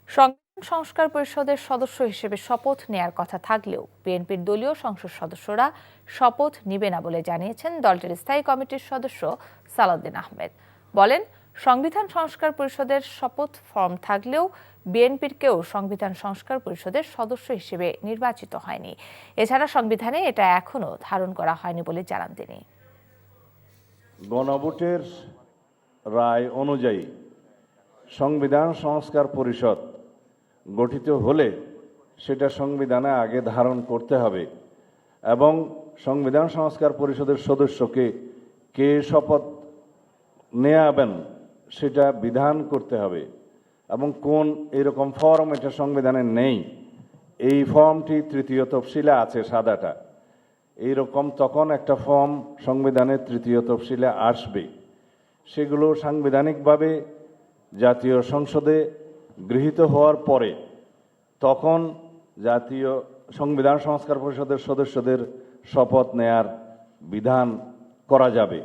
সংবিধান সংস্কার পরিষদের সদস্য হিসেবে শপথ নেয়ার কথা থাকলেও বিএনপির দলীয় সংসদ সদস্যরা শপথ নিবে না বলে জানিয়েছেন দলটির স্থায়ী কমিটির সদস্য সালাউদ্দিন আহমেদ। বলেন, সংবিধান সংস্কার পরিষদের শপথ ফর্ম থাকলেও বিএনপির কেউ সংবিধান সংস্কার পরিষদের সদস্য হিসেবে নির্বাচিত হয়নি। এছাড়া সংবিধানে এটা এখনো ধারণ করা হয়নি বলে জানান তিনি। গণভোটের রায় অনুযায়ী সংবিধান সংস্কার পরিষদ গঠিত হলে সেটা সংবিধানে আগে ধারণ করতে হবে এবং সংবিধান সংস্কার পরিষদের সদস্যকে কে শপথ নেয়াবেন সেটা বিধান করতে হবে এবং কোন এরকম ফর্ম এটা সংবিধানে নেই। এই ফর্মটি তৃতীয় তফসিলে আছে, সাদাটা। এইরকম তখন একটা ফর্ম সংবিধানের তৃতীয় তফসিলে আসবে। সেগুলো সাংবিধানিকভাবে জাতীয় সংসদে গৃহীত হওয়ার পরে তখন জাতীয় সংবিধান সংস্কার পরিষদের সদস্যদের শপথ নেয়ার বিধান করা যাবে।